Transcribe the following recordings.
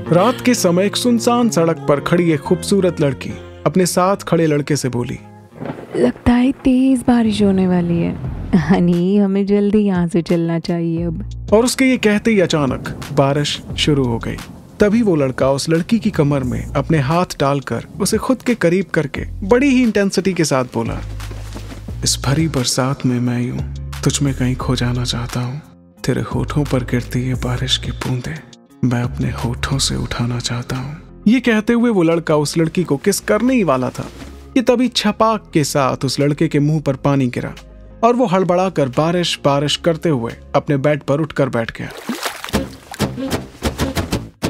रात के समय एक सुनसान सड़क पर खड़ी एक खूबसूरत लड़की अपने साथ खड़े लड़के से बोली, लगता है तेज बारिश होने वाली है हनी, हमें जल्दी यहाँ से चलना चाहिए अब। और उसके ये कहते ही अचानक बारिश शुरू हो गई। तभी वो लड़का उस लड़की की कमर में अपने हाथ डालकर उसे खुद के करीब करके बड़ी ही इंटेंसिटी के साथ बोला, इस भरी बरसात में मैं यूं तुझ में कहीं खो जाना चाहता हूँ। तेरे होठों पर गिरती ये बारिश की बूंदें मैं अपने होठों से उठाना चाहता हूँ। ये कहते हुए वो लड़का उस लड़की को किस करने ही वाला था कि तभी छपाक के साथ उस लड़के के मुंह पर पानी गिरा और वो हड़बड़ाकर बारिश बारिश करते हुए अपने बेड पर उठकर बैठ गया।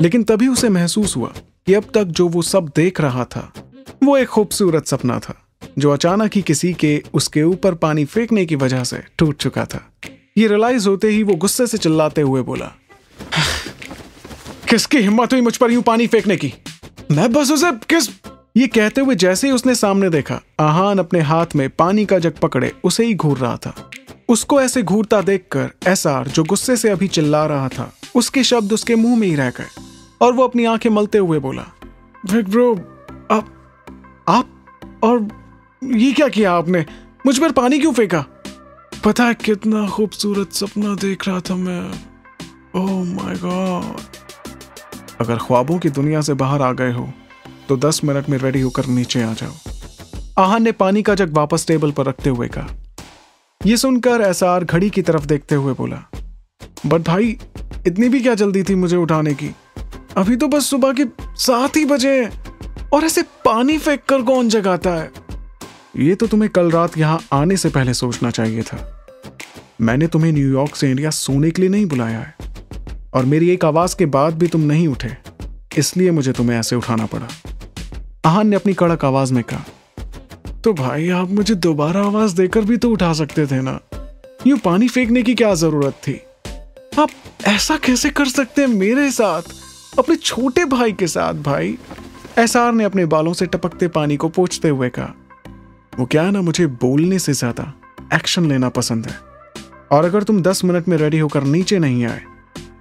लेकिन तभी उसे महसूस हुआ कि अब तक जो वो सब देख रहा था वो एक खूबसूरत सपना था, जो अचानक ही किसी के उसके ऊपर पानी फेंकने की वजह से टूट चुका था। ये रियलाइज होते ही वो गुस्से से चिल्लाते हुए बोला, किसकी हिम्मत हुई मुझ पर यूं पानी फेंकने की? मैं बस उसे किस। ये कहते हुए जैसे ही उसने सामने देखा, आहान अपने हाथ में पानी का जग पकड़े उसे ही घूर रहा था। उसको ऐसे घूरता देखकर एसआर, जो गुस्से से अभी चिल्ला रहा था, उसके शब्द उसके मुंह में ही रह गए और वो अपनी आंखें मलते हुए बोला, बिग ब्रो, आप और ये क्या किया आपने? मुझ पर पानी क्यों फेंका? पता है कितना खूबसूरत सपना देख रहा था मैं। Oh my God. अगर ख्वाबों की दुनिया से बाहर आ गए हो तो 10 मिनट में रेडी होकर नीचे आ जाओ। आहान ने पानी का जग वापस टेबल पर रखते हुए कहा। यह सुनकर एसआर घड़ी की तरफ देखते हुए बोला, बट भाई इतनी भी क्या जल्दी थी मुझे उठाने की? अभी तो बस सुबह के 7 ही बजे हैं और ऐसे पानी फेंक कर कौन जगाता है? ये तो तुम्हें कल रात यहां आने से पहले सोचना चाहिए था। मैंने तुम्हें न्यूयॉर्क से इंडिया सोने के लिए नहीं बुलाया है और मेरी एक आवाज के बाद भी तुम नहीं उठे, इसलिए मुझे तुम्हें ऐसे उठाना पड़ा। आहान ने अपनी कड़क आवाज में कहा, तो भाई आप मुझे दोबारा आवाज देकर भी तो उठा सकते थे ना। यूं पानी फेंकने की क्या जरूरत थी? आप ऐसा कैसे कर सकते हैं मेरे साथ, अपने छोटे भाई के साथ? भाई, एसआर ने अपने बालों से टपकते पानी को पोंछते हुए कहा, वो क्या है ना, मुझे बोलने से ज्यादा एक्शन लेना पसंद है और अगर तुम 10 मिनट में रेडी होकर नीचे नहीं आए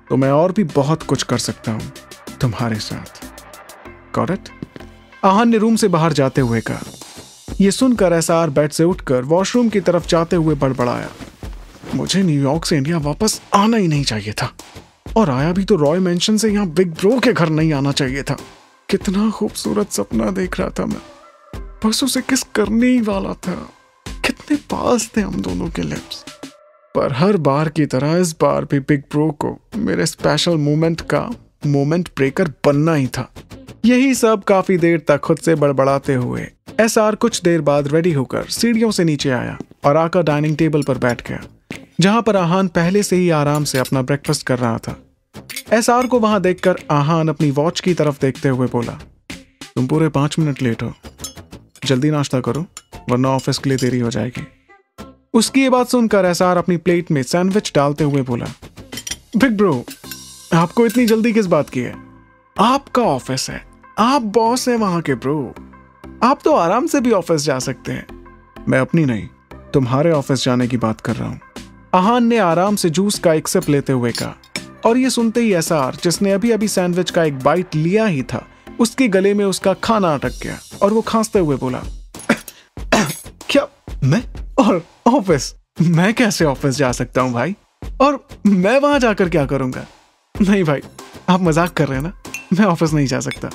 तो मैं और भी बहुत कुछ कर सकता हूं तुम्हारे साथ। Got it? आहान ने रूम से बाहर जाते हुए कहा। यह सुनकर एसआर बेड से उठकर वॉशरूम की तरफ जाते हुए बड़बड़ाया, मुझे न्यूयॉर्क से इंडिया वापस आना ही नहीं चाहिए था और आया भी तो रॉय मेंशन से यहां बिग ब्रो के घर नहीं आना चाहिए था। कितना खूबसूरत सपना देख रहा था मैं, बस उसे किस करने ही वाला था। कितने पास थे हम दोनों के लिप्स। पर हर बार की तरह इस बार भी बिग ब्रो को मेरे स्पेशल मोमेंट का मोमेंट ब्रेकर बनना ही था। यही सब काफी देर तक खुद से बड़बड़ाते हुए एसआर कुछ देर बाद रेडी होकर सीढ़ियों से नीचे आया और आकर डाइनिंग टेबल पर बैठ गया, जहां पर आहान पहले से ही आराम से अपना ब्रेकफास्ट कर रहा था। एसआर को वहां देखकर आहान अपनी वॉच की तरफ देखते हुए बोला, तुम पूरे 5 मिनट लेट हो, जल्दी नाश्ता करो वरना ऑफिस के लिए देरी हो जाएगी। उसकी ये बात सुनकर एसआर अपनी प्लेट में सैंडविच डालते हुए बोला, बिग ब्रो, आपको इतनी जल्दी किस बात की है? आपका ऑफिस है, आप बॉस हैं वहां के ब्रो, आप तो आराम से भी ऑफिस जा सकते हैं। मैं अपनी नहीं, तुम्हारे ऑफिस जाने की बात कर रहा हूं। आहान ने आराम से जूस का एक सिप लेते हुए कहा और ये सुनते ही एसआर, जिसने अभी अभी सैंडविच का एक बाइट लिया ही था, उसके गले में उसका खाना अटक गया और वो खांसते हुए बोला, क्या मैं और ऑफिस? मैं कैसे ऑफिस जा सकता हूं भाई, और मैं वहां जाकर क्या करूंगा? नहीं भाई, आप मजाक कर रहे हैं ना, मैं ऑफिस नहीं जा सकता।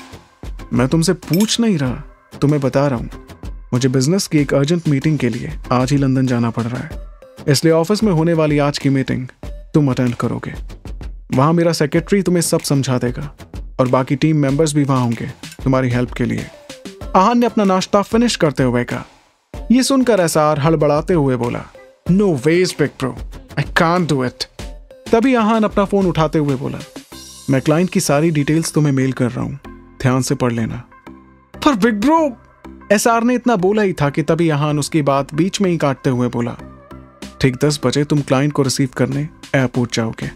मैं तुमसे पूछ नहीं रहा, तुम्हें बता रहा हूं। मुझे बिजनेस की एक अर्जेंट मीटिंग के लिए आज ही लंदन जाना पड़ रहा है, इसलिए ऑफिस में होने वाली आज की मीटिंग तुम अटेंड करोगे। वहां मेरा सेक्रेटरी तुम्हें सब समझा देगा और बाकी टीम मेंबर्स भी वहां होंगे तुम्हारी हेल्प के लिए। आहान ने अपना नाश्ता फिनिश करते हुए कहा। यह सुनकर एसआर हड़बड़ाते हुए बोला, no ways big bro, I can't do it. तभी आहान अपना फोन उठाते हुए बोला, मैं क्लाइंट की सारी डिटेल्स तुम्हें मेल कर रहा हूं, ध्यान से पढ़ लेना। पर बिग ब्रो, एसआर ने इतना बोला ही था कि तभी आहान उसकी बात बीच में ही काटते हुए बोला, ठीक 10 बजे तुम क्लाइंट को रिसीव करने एयरपोर्ट जाओगे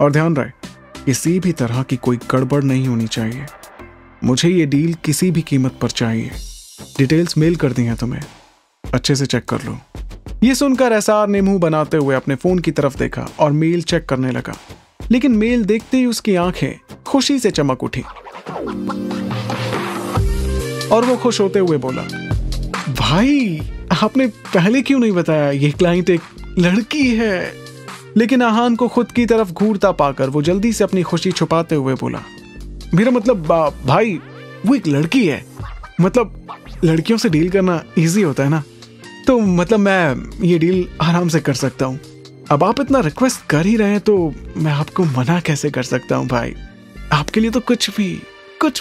और ध्यान रहे किसी भी तरह की कोई गड़बड़ नहीं होनी चाहिए। मुझे ये डील किसी भी कीमत पर चाहिए। डिटेल्स मेल कर दी हैं तुम्हें, अच्छे से चेक कर लो। ये सुनकर एसआर ने मुंह बनाते हुए अपने फोन की तरफ देखा और मेल चेक करने लगा, लेकिन मेल देखते ही उसकी आंखें खुशी से चमक उठी और वो खुश होते हुए बोला, भाई आपने पहले क्यों नहीं बताया, ये क्लाइंट एक लड़की है। लेकिन आहान को खुद की तरफ घूरता पाकर वो जल्दी से अपनी खुशी छुपाते हुए बोला, मेरा मतलब भाई वो एक लड़की है, मतलब लड़कियों से डील करना इजी होता है ना, तो मतलब मैं ये डील आराम से कर सकता हूँ। अब आप इतना रिक्वेस्ट कर ही रहे हैं तो मैं आपको मना कैसे कर सकता हूँ भाई। आपके लिए तो कुछ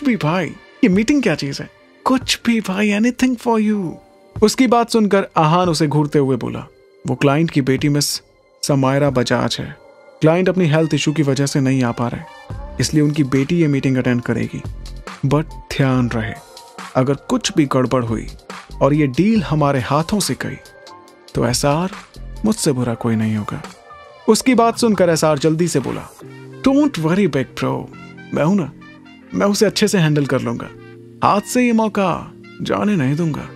भी भाई, ये मीटिंग क्या चीज है, कुछ भी भाई, एनीथिंग फॉर यू। उसकी बात सुनकर आहान उसे घूरते हुए बोला, वो क्लाइंट की बेटी मिस समायरा बजाज है। क्लाइंट अपनी हेल्थ इशू की वजह से नहीं आ पा रहे, इसलिए उनकी बेटी ये मीटिंग अटेंड करेगी। बट ध्यान रहे, अगर कुछ भी गड़बड़ हुई और ये डील हमारे हाथों से गई तो एसआर मुझसे बुरा कोई नहीं होगा। उसकी बात सुनकर एसआर जल्दी से बोला, डोंट वरी बिग ब्रो, मैं हूं ना, मैं उसे अच्छे से हैंडल कर लूंगा, हाथ से ये मौका जाने नहीं दूंगा।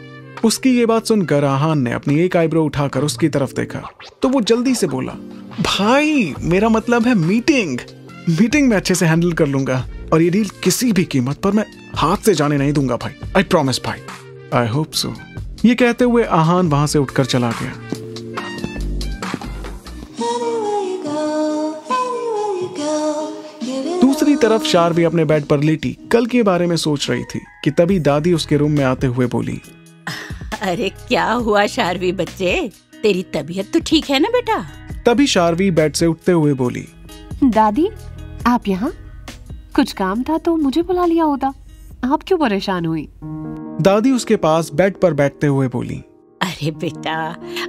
उसकी ये बात सुनकर आहान ने अपनी एक आईब्रो उठाकर उसकी तरफ देखा तो वो जल्दी से बोला, भाई मेरा मतलब है मीटिंग में अच्छे से हैंडल कर लूंगा और ये डील किसी भी कीमत पर मैं हाथ से जाने नहीं दूंगा भाई, आई प्रॉमिस भाई, आई होप सो। ये कहते हुए आहान वहां से उठकर चला गया। दूसरी तरफ शार्वी अपने बेड पर लेटी कल के बारे में सोच रही थी कि तभी दादी उसके रूम में आते हुए बोली, अरे क्या हुआ शार्वी बच्चे, तेरी तबीयत तो ठीक है ना बेटा? तभी शार्वी बेड से उठते हुए बोली, दादी आप यहाँ? कुछ काम था तो मुझे बुला लिया होता, आप क्यों परेशान हुई? दादी उसके पास बेड पर बैठते हुए बोली, अरे बेटा,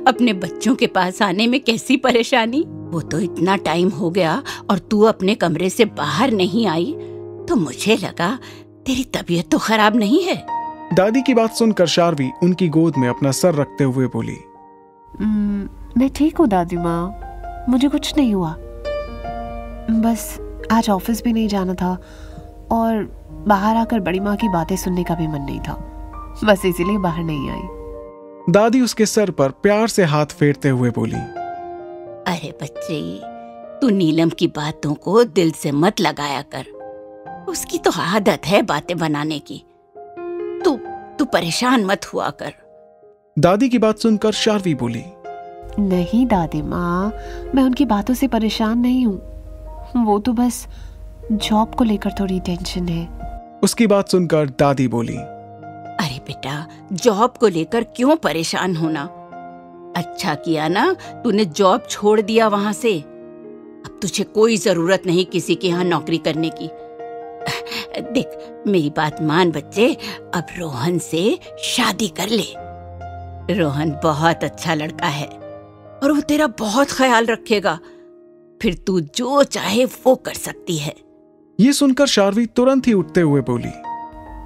अपने बच्चों के पास आने में कैसी परेशानी, वो तो इतना टाइम हो गया और तू अपने कमरे से बाहर नहीं आई तो मुझे लगा तेरी तबीयत तो खराब नहीं है। दादी की बात सुनकर शार्वी उनकी गोद में अपना सर रखते हुए बोली, मैं ठीक हूँ दादी माँ, मुझे कुछ नहीं हुआ, बस आज ऑफिस भी नहीं जाना था और बाहर आकर बड़ी माँ की बातें सुनने का भी मन नहीं था, बस इसीलिए बाहर नहीं आई। दादी उसके सर पर प्यार से हाथ फेरते हुए बोली, अरे बच्चे, तू नीलम की बातों को दिल से मत लगाया कर, उसकी तो आदत है बातें बनाने की, तू परेशान मत हुआ कर। दादी की बात सुनकर शार्वी बोली, नहीं दादी माँ, मैं उनकी बातों से परेशान नहीं हूँ, वो तो बस जॉब को लेकर थोड़ी टेंशन है। उसकी बात सुनकर दादी बोली, अरे बेटा, जॉब को लेकर क्यों परेशान होना, अच्छा किया ना तूने जॉब छोड़ दिया वहां से, अब तुझे कोई जरूरत नहीं किसी के यहाँ नौकरी करने की। देख मेरी बात मान बच्चे, अब रोहन से शादी कर ले। रोहन बहुत अच्छा लड़का है और वो तेरा बहुत ख्याल रखेगा, फिर तू जो चाहे वो कर सकती है। ये सुनकर शार्वी तुरंत ही उठते हुए बोली,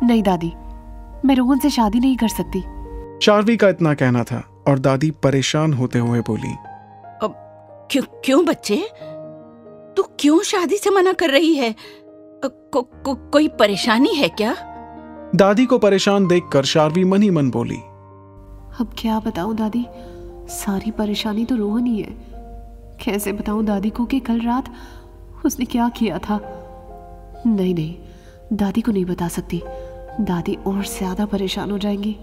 नहीं दादी, मैं रोहन से शादी नहीं कर सकती। शार्वी का इतना कहना था और दादी परेशान होते हुए बोली, अब क्यों बच्चे, तू क्यों शादी से मना कर रही है? कोई परेशानी है क्या? दादी को परेशान देखकर शार्वी मन ही मन बोली, अब क्या बताऊं दादी, सारी परेशानी तो रोहन ही है। कैसे बताऊं दादी को कि कल रात उसने क्या किया था। नहीं, दादी को नहीं बता सकती, दादी और ज्यादा परेशान हो जाएंगी।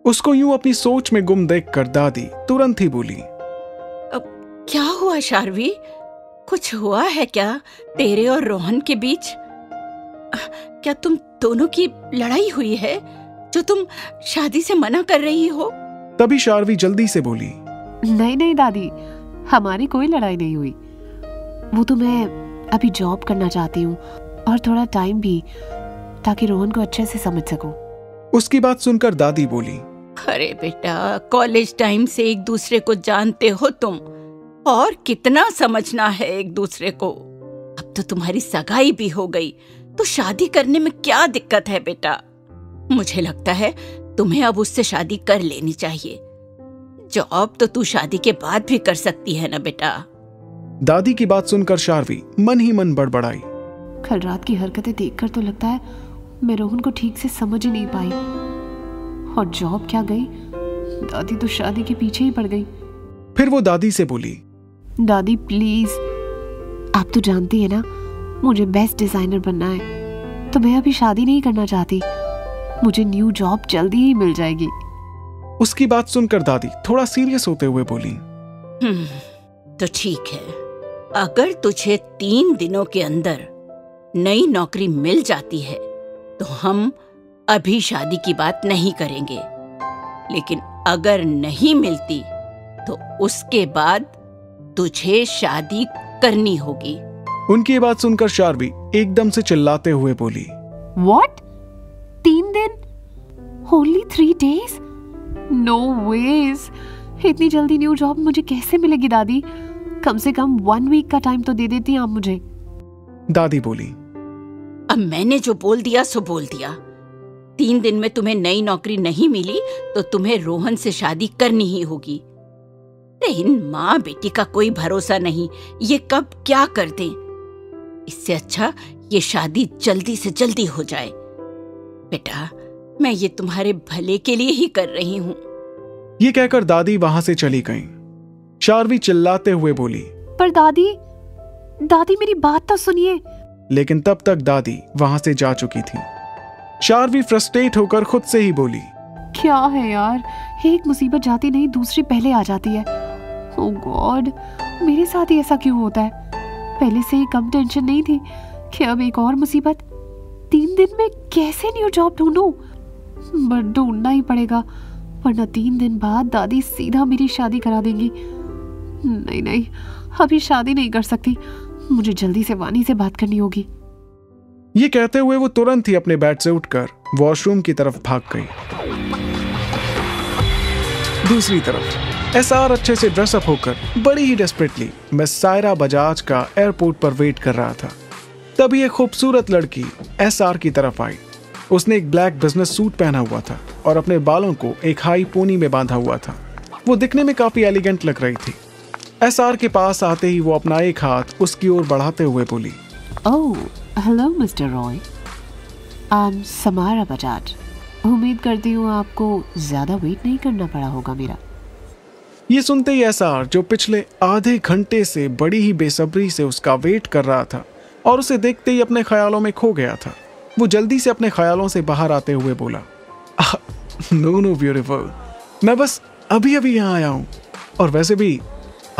उसको यूं अपनी सोच में गुम देखकर दादी तुरंत ही बोली, अब क्या हुआ शार्वी, कुछ हुआ है क्या तेरे और रोहन के बीच? क्या तुम दोनों की लड़ाई हुई है जो तुम शादी से मना कर रही हो? तभी शार्वी जल्दी से बोली, नहीं दादी, हमारी कोई लड़ाई नहीं हुई, वो तो मैं अभी जॉब करना चाहती हूँ और थोड़ा टाइम भी, ताकि रोहन को अच्छे से समझ सकूं। उसकी बात सुनकर दादी बोली, अरे बेटा, कॉलेज टाइम से एक दूसरे को जानते हो तुम, और कितना समझना है एक दूसरे को। अब तो तुम्हारी सगाई भी हो गई, तो शादी करने में क्या दिक्कत है बेटा? मुझे लगता है तुम्हें अब उससे शादी कर लेनी चाहिए। जॉब तो तू शादी के बाद भी कर सकती है ना बेटा। दादी की बात सुनकर शार्वी मन ही मन बड़बड़ाई, कल रात की हरकतें देखकर तो लगता है मैं रोहन को ठीक से समझ ही नहीं पाई, और जॉब क्या गई, दादी तो शादी के पीछे ही पड़ गई। फिर वो दादी से बोली, दादी प्लीज, आप तो जानती है ना मुझे बेस्ट डिजाइनर बनना है, तो मैं अभी शादी नहीं करना चाहती। मुझे न्यू जॉब जल्दी ही मिल जाएगी। उसकी बात सुनकर दादी थोड़ा सीरियस होते हुए बोली, तो ठीक है, अगर तुझे 3 दिनों के अंदर नई नौकरी मिल जाती है तो हम अभी शादी की बात नहीं करेंगे, लेकिन अगर नहीं मिलती तो उसके बाद तुझे शादी करनी होगी। उनकी ये बात सुनकर शार्वी एकदम से चिल्लाते हुए बोली, What? 3 दिन? Only 3 days? No ways. इतनी जल्दी न्यू जॉब मुझे कैसे मिलेगी दादी? कम से कम 1 वीक का टाइम तो दे देती आप मुझे। दादी बोली, अब मैंने जो बोल दिया सो बोल दिया। 3 दिन में तुम्हें नई नौकरी नहीं मिली तो तुम्हें रोहन से शादी करनी ही होगी। इन माँ बेटी का कोई भरोसा नहीं, ये कब क्या कर दें। इससे अच्छा ये शादी जल्दी से जल्दी हो जाए। बेटा, मैं ये तुम्हारे भले के लिए ही कर रही हूँ। ये कहकर दादी वहां से चली गईं। शार्वी चिल्लाते हुए बोली, पर दादी मेरी बात तो सुनिए। लेकिन तब तक दादी वहां से जा चुकी थी। शार्वी फ्रस्ट्रेट होकर खुद से ही बोली, क्या है यार, एक मुसीबत जाती नहीं दूसरी पहले आ जाती है। ओह गॉड, मेरे साथ ही ऐसा क्यों होता है? पहले से ही कम टेंशन नहीं थी कि अब एक और मुसीबत। 3 दिन में कैसे न्यू जॉब ढूंढूं? बट ढूंढना ही पड़ेगा, वरना 3 दिन बाद दादी सीधा मेरी शादी करा देंगी। नहीं, अभी शादी नहीं कर सकती, मुझे जल्दी से वानी से बात करनी होगी। ये कहते हुए वो तुरंत ही अपने बेड से उठकर वॉशरूम की तरफ भाग गई। दूसरी तरफ एसआर अच्छे से ड्रेसअप होकर बड़ी ही डेस्परेटली मिस सायरा बजाज का एयरपोर्ट पर वेट कर रहा था। तभी एक खूबसूरत लड़की एसआर की तरफ आई। उसने एक ब्लैक बिजनेस सूट पहना हुआ था और अपने बालों को एक हाई पोनी में बांधा हुआ था। वो दिखने में काफी एलिगेंट लग रही थी। एसआर के पास आते ही वो अपना एक हाथ उसकी ओर बढ़ाते हुए बोली, oh hello mister Roy, I am Samara Bajaj. उम्मीद करती हूँ आपको ज्यादा वेट नहीं करना पड़ा होगा मेरा। ये सुनते ही एसआर, जो पिछले आधे घंटे से बड़ी ही बेसब्री से उसका वेट कर रहा था और उसे देखते ही अपने ख्यालों में खो गया था, वो जल्दी से अपने ख्यालों से बाहर आते हुए बोला, नो ब्यूटीफुल, मैं बस अभी अभी यहाँ आया हूँ, और वैसे भी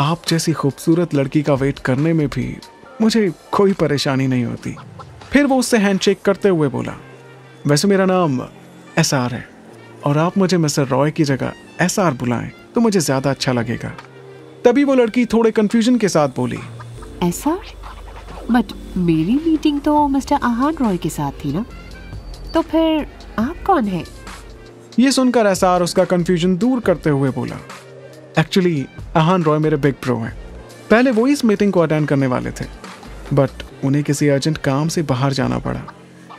आप जैसी खूबसूरत लड़की का वेट करने में भी मुझे कोई परेशानी नहीं होती। फिर वो उससे हैंडशेक करते हुए बोला, वैसे मेरा नाम एसआर है और आप मुझे मिस्टर रॉय की जगह एसआर बुलाएं तो मुझे ज्यादा अच्छा लगेगा। तभी वो लड़की थोड़े कंफ्यूजन के साथ बोली, एसआर? बट मेरी मीटिंग तो मिस्टर आहान रॉय के साथ थी ना, तो फिर आप कौन है? ये सुनकर एसआर उसका कंफ्यूजन दूर करते हुए बोला, एक्चुअली आहान रॉय मेरे बिग ब्रो हैं। पहले वो इस मीटिंग को अटेंड करने वाले थे, बट उन्हें किसी अर्जेंट काम से बाहर जाना पड़ा,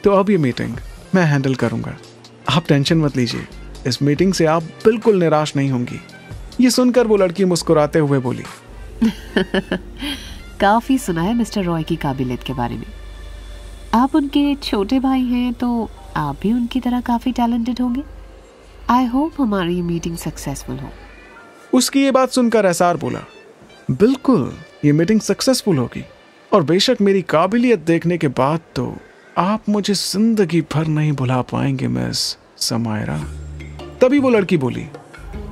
तो अब ये मीटिंग मैं हैंडल करूंगा। आप टेंशन मत लीजिए, इस मीटिंग से आप बिल्कुल निराश नहीं होंगी। ये सुनकर वो लड़की मुस्कुराते हुए बोली, काफी सुना है मिस्टर रॉय की काबिलियत के बारे में। आप उनके छोटे भाई हैं तो आप भी उनकी तरह काफी टैलेंटेड होंगे। आई होप हमारी मीटिंग सक्सेसफुल हो। उसकी ये बात सुनकर एसआर बोला, बिल्कुल ये मीटिंग सक्सेसफुल होगी, और बेशक मेरी काबिलियत देखने के बाद तो आप मुझे जिंदगी भर नहीं भुला पाएंगे मिस समायरा। तभी वो लड़की बोली,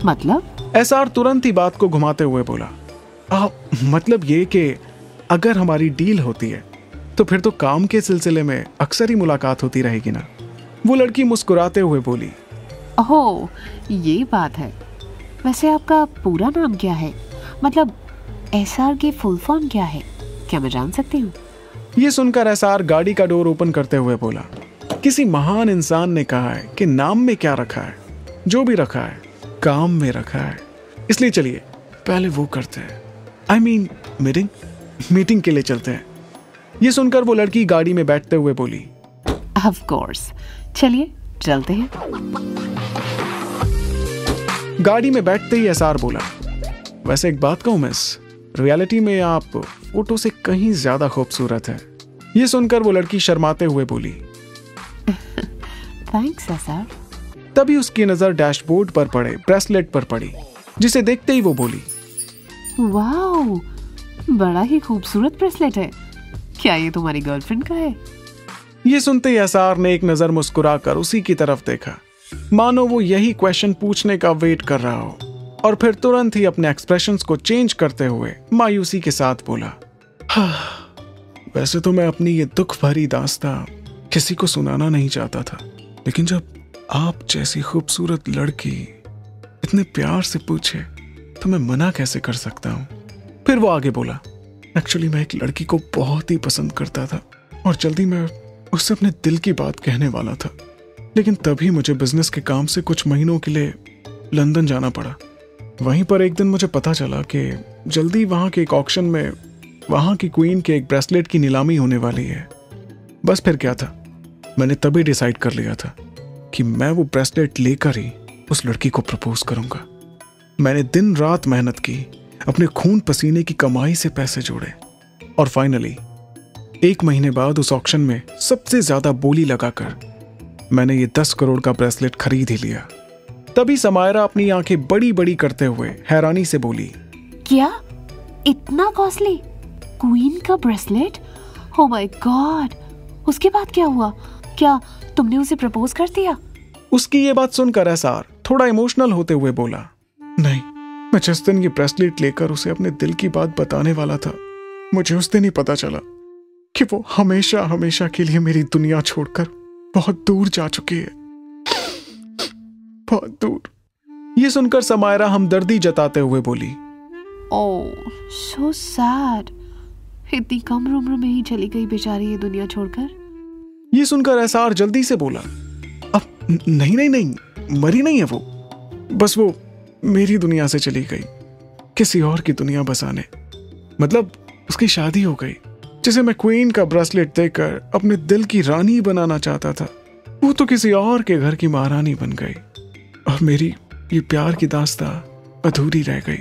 मतलब? एसआर तुरंत ही बात को घुमाते हुए बोला, मतलब ये कि अगर हमारी डील होती है तो फिर तो काम के सिलसिले में अक्सर ही मुलाकात होती रहेगी ना। वो लड़की मुस्कुराते हुए बोली, ओह ये बात है। वैसे आपका पूरा नाम क्या है? मतलब एसआर की फुल फॉर्म क्या है? क्या मैं जान सकती हूँ? ये सुनकर एसआर गाड़ी का डोर ओपन करते हुए बोला, किसी महान इंसान ने कहा है कि नाम में क्या रखा है, जो भी रखा है काम में रखा है, इसलिए चलिए पहले वो करते हैं। आई मीन मीटिंग के लिए चलते हैं। ये सुनकर वो लड़की गाड़ी में बैठते हुए बोली, ऑफ कोर्स, चलिए चलते हैं। गाड़ी में बैठते ही एसआर बोला, वैसे एक बात कहूं मिस, रियलिटी में आप फोटो से कहीं ज्यादा खूबसूरत है। ये सुनकर वो लड़की शर्माते हुए बोली, थैंक्स एसआर। तभी उसकी नजर डैशबोर्ड पर पड़े ब्रेसलेट पर पड़ी, जिसे देखते ही वो बोली, वाओ, बड़ा ही खूबसूरत ब्रेसलेट है। क्या ये तुम्हारी गर्लफ्रेंड का है? ये सुनते ही एसआर ने एक नजर मुस्कुराकर उसी की तरफ देखा, मानो वो यही क्वेश्चन पूछने का वेट कर रहा हो, और फिर तुरंत ही अपने एक्सप्रेशंस को चेंज करते हुए मायूसी के साथ बोला, वैसे तो मैं अपनी ये दुख भरी दास्तां किसी को सुनाना नहीं चाहता था, लेकिन जब आप जैसी खूबसूरत लड़की इतने प्यार से पूछे तो मैं मना कैसे कर सकता हूं। फिर वो आगे बोला, एक्चुअली मैं एक लड़की को बहुत ही पसंद करता था और जल्दी मैं उससे अपने दिल की बात कहने वाला था, लेकिन तभी मुझे बिजनेस के काम से कुछ महीनों के लिए लंदन जाना पड़ा। वहीं पर एक दिन मुझे पता चला कि जल्दी वहां के एक ऑक्शन में वहां की क्वीन के एक ब्रेसलेट की नीलामी होने वाली है। बस फिर क्या था, मैंने तभी डिसाइड कर लिया था कि मैं वो ब्रेसलेट लेकर ही उस लड़की को प्रपोज करूंगा। मैंने दिन रात मेहनत की, अपने खून पसीने की कमाई से पैसे जोड़े और फाइनली 1 महीने बाद उस ऑक्शन में सबसे ज्यादा बोली लगाकर मैंने ये 10 करोड़ का ब्रेसलेट खरीद ही लिया। तभी समायरा अपनी आंखें बड़ी बड़ी करते हुए हैरानी से बोली, क्या इतना कॉस्टली क्वीन का ब्रेसलेट? ओह माय गॉड, उसके बाद क्या हुआ? क्या तुमने उसे प्रपोज कर दिया? उसकी ये बात सुनकर एसआर थोड़ा इमोशनल होते हुए बोला, नहीं, मैं जिस दिन ये ब्रेसलेट लेकर उसे अपने दिल की बात बताने वाला था, मुझे उस दिन ही पता चला कि वो हमेशा हमेशा के लिए मेरी दुनिया छोड़कर बहुत दूर जा चुकी है, बहुत दूर। ये सुनकर समायरा हमदर्दी जताते हुए बोली, ओह सो सैड, इतनी कम उम्र में ही चली गई बेचारी ये दुनिया छोड़कर। ये सुनकर एसआर जल्दी से बोला, अब नहीं नहीं नहीं, मरी नहीं है वो, बस वो मेरी दुनिया से चली गई किसी और की दुनिया बसाने। मतलब उसकी शादी हो गई, जिसे मैं क्वीन का ब्रेसलेट देकर अपने दिल की रानी बनाना चाहता था, वो तो किसी और के घर की महारानी बन गई और मेरी ये प्यार की दास्तां अधूरी रह गई।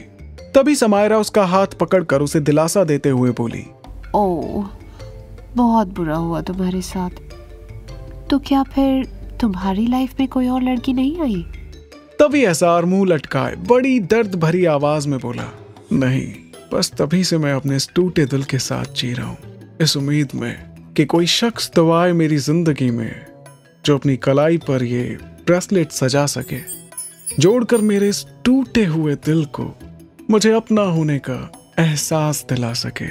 तभी समायरा उसका हाथ पकड़कर उसे दिलासा देते हुए बोली, ओह बहुत बुरा हुआ तुम्हारे साथ। तो क्या फिर तुम्हारी लाइफ में कोई और लड़की नहीं आई? तभी एसआर मुंह लटकाए बड़ी दर्द भरी आवाज में बोला, नहीं, बस तभी से मैं अपने इस टूटे दिल के साथ जी रहा हूं, इस उम्मीद में कि कोई शख्स तो आए मेरी जिंदगी में जो अपनी कलाई पर ये ब्रेसलेट सजा सके, जोड़कर मेरे इस टूटे हुए दिल को मुझे अपना होने का एहसास दिला सके।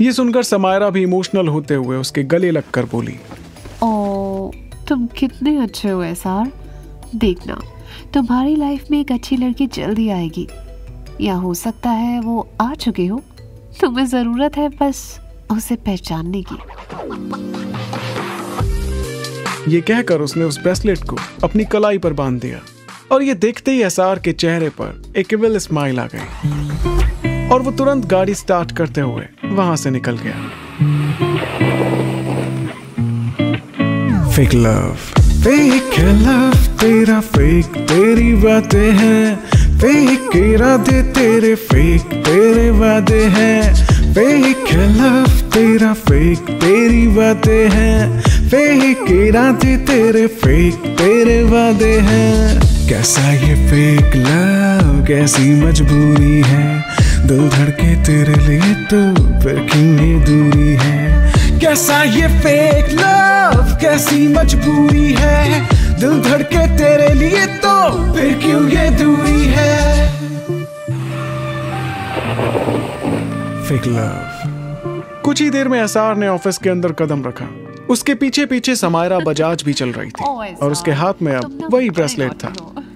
ये सुनकर समायरा भी इमोशनल होते हुए उसके गले लगकर बोली, ओ तुम कितने अच्छे हो एसआर, देखना तुम्हारी लाइफ में एक अच्छी लड़की जल्दी आएगी, या हो सकता है वो आ चुके हो, तुम्हें जरूरत है बस उसे पहचानने की। ये कहकर उसने उस ब्रेसलेट को अपनी कलाई पर बांध दिया और ये देखते ही एसआर के चेहरे पर एक इविल स्माइल आ गई और वो तुरंत गाड़ी स्टार्ट करते हुए वहां से निकल गया। फेक लव, फेक लव, तेरा फेक तेरी बातें हैं, फेक इरादे तेरे फेक तेरे वादे हैं, फेक लव तेरा फेक तेरी बातें हैं, फेक इरादे तेरे फेक तेरे वादे हैं। कैसा ये फेक लव, कैसी मजबूरी है, दिल धड़के तेरे लिए तो फिर क्यों ये दूरी है। कैसा ये फेक लव, कैसी मजबूरी है, दिल धड़के तेरे लिए तो फिर क्यों ये दूरी है। Fake love. कुछ ही देर में एसआर ने ऑफिस के अंदर कदम रखा। उसके पीछे पीछे समायरा बजाज भी चल रही थी और उसके हाथ में अब वही ब्रेसलेट था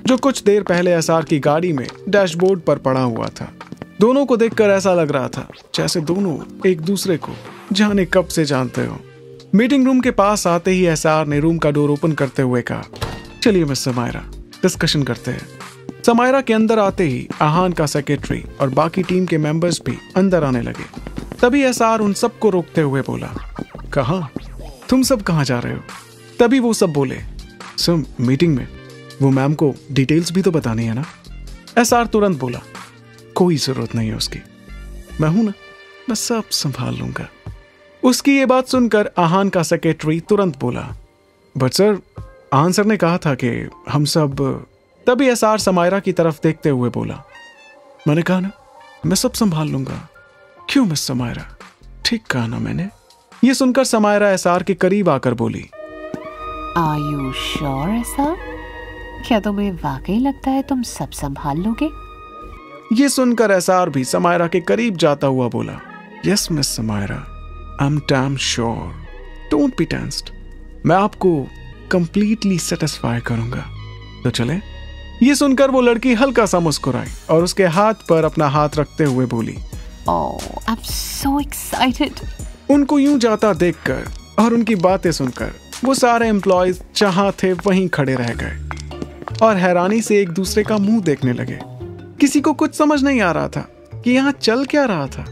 जो कुछ देर पहले एसआर की गाड़ी में डैशबोर्ड पर पड़ा हुआ था। दोनों को देखकर ऐसा लग रहा था जैसे दोनों एक दूसरे को जाने कब से जानते हो। मीटिंग रूम के पास आते ही एसआर ने रूम का डोर ओपन करते हुए कहा, चलिए मिस समायरा, डिस्कशन करते हैं। समायरा के अंदर आते ही आहान का सेक्रेटरी और बाकी टीम के मेंबर्स भी अंदर आने लगे। तभी एसआर उन सबको रोकते हुए बोला, कहाँ, तुम सब कहाँ जा रहे हो? तभी वो सब बोले, सर मीटिंग में, वो मैम को डिटेल्स भी तो बतानी है ना। एसआर तुरंत बोला, कोई जरूरत नहीं है उसकी, मैं हूं ना, मैं सब संभाल लूंगा। उसकी ये बात सुनकर आहान का सेक्रेटरी तुरंत बोला, बट सर, आहान सर ने कहा था कि हम सब। तभी एसआर समायरा की तरफ देखते हुए बोला, मैंने कहा ना, मैं सब संभाल लूंगा। क्यों मिस समायरा, ठीक कहा ना मैंने? ये सुनकर समायरा एसआर के करीब आकर बोली, आर यू श्योर ऐसा? क्या तुम्हें वाकई लगता है तुम सब संभाल लोगे? ये सुनकर एसआर भी समायरा के करीब जाता हुआ बोला, yes miss Samaira, I am damn sure, don't be tensed, मैं आपको कंप्लीटली सेटिस्फाई करूंगा। तो चले? ये सुनकर वो लड़की हल्का सा मुस्कुराई और उसके हाथ पर अपना हाथ रखते हुए बोली, ओह आई एम सो एक्साइटेड। उनको यूं जाता देखकर और उनकी बातें सुनकर वो सारे एम्प्लॉयज जहां थे वहीं खड़े रह गए और हैरानी से एक दूसरे का मुंह देखने लगे। किसी को कुछ समझ नहीं आ रहा था कि यहाँ चल क्या रहा था।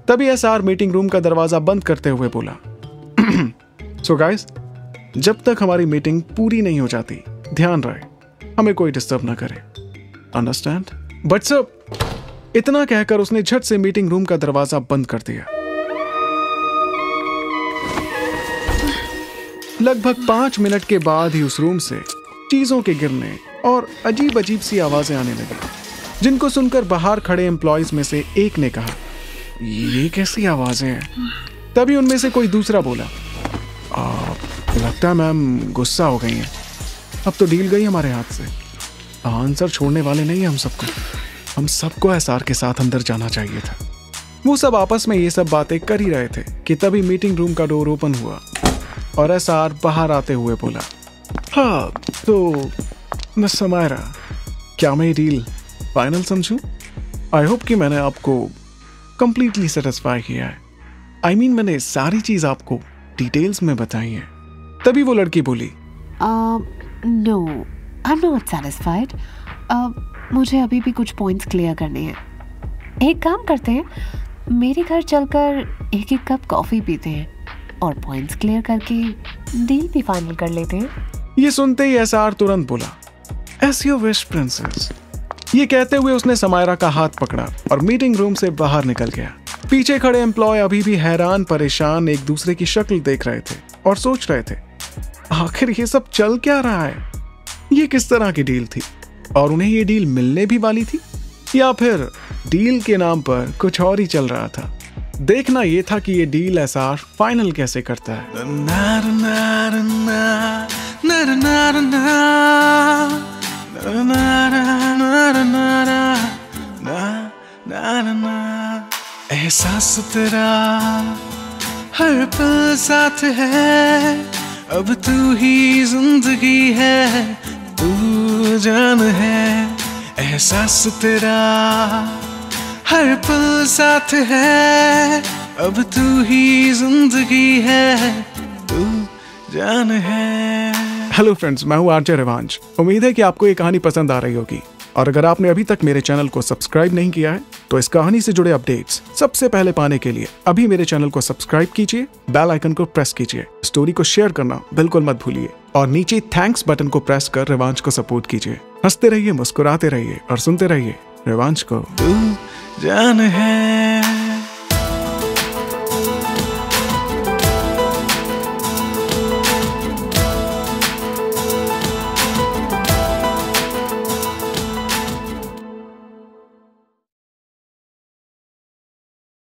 तभी एसआर मीटिंग रूम का दरवाजा बंद करते हुए बोला, सो गाइस, जब तक हमारी मीटिंग पूरी नहीं हो जाती ध्यान रहे हमें कोई डिस्टर्ब ना करे, अंडरस्टैंड? बट सर, इतना कहकर उसने झट से मीटिंग रूम का दरवाजा बंद कर दिया। लगभग 5 मिनट के बाद ही उस रूम से चीजों के गिरने और अजीब अजीब सी आवाजें आने लगी, जिनको सुनकर बाहर खड़े एम्प्लॉयज में से एक ने कहा, ये कैसी आवाजें हैं? तभी उनमें से कोई दूसरा बोला, लगता है मैम गुस्सा हो गई हैं, अब तो डील गई हमारे हाथ से। आंसर छोड़ने वाले नहीं है हम सबको एसआर के साथ अंदर जाना चाहिए था। वो सब आपस में ये सब बातें कर ही रहे थे कि तभी मीटिंग रूम का डोर ओपन हुआ और एसआर बाहर आते हुए बोला, हाँ तो मिस समायरा, क्या मैं ये डील फाइनल समझूं? आई होप कि मैंने आपको कंप्लीटली सेटिस्फाई किया है। आई मीन मैंने सारी चीज आपको डिटेल्स में बताई है। तभी वो लड़की बोली, no I am not satisfied. मुझे अभी भी कुछ पॉइंट्स क्लियर करने हैं। एक काम करते हैं, मेरे घर चलकर एक एक कप कॉफी पीते हैं और पॉइंट्स क्लियर करके डील भी फाइनल कर लेते हैं। ये सुनते ही एसआर तुरंत बोला, एस योर विश प्रिंसेस। ये कहते हुए उसने समायरा का हाथ पकड़ा और मीटिंग रूम से बाहर निकल गया। पीछे खड़े एम्प्लॉय अभी भी हैरान परेशान एक दूसरे की शक्ल देख रहे थे और सोच रहे थे, आखिर ये सब चल क्या रहा है? ये किस तरह की डील थी और उन्हें ये डील मिलने भी वाली थी या फिर डील के नाम पर कुछ और ही चल रहा था? देखना ये था कि ये डील एसआर फाइनल कैसे करता है। एहसास तेरा हर पल साथ है, अब तू ही जिंदगी है, तू जान है। एहसास तेरा हर पल साथ है, अब तू ही जिंदगी है, तू जान है। हेलो फ्रेंड्स, मैं हूँ आरजे रिवांश। उम्मीद है कि आपको ये कहानी पसंद आ रही होगी और अगर आपने अभी तक मेरे चैनल को सब्सक्राइब नहीं किया है तो इस कहानी से जुड़े अपडेट्स सबसे पहले पाने के लिए अभी मेरे चैनल को सब्सक्राइब कीजिए, बेल आइकन को प्रेस कीजिए, स्टोरी को शेयर करना बिल्कुल मत भूलिए और नीचे थैंक्स बटन को प्रेस कर रिवांश को सपोर्ट कीजिए। हंसते रहिए, मुस्कुराते रहिए और सुनते रहिए रिवांश को। तू जान है।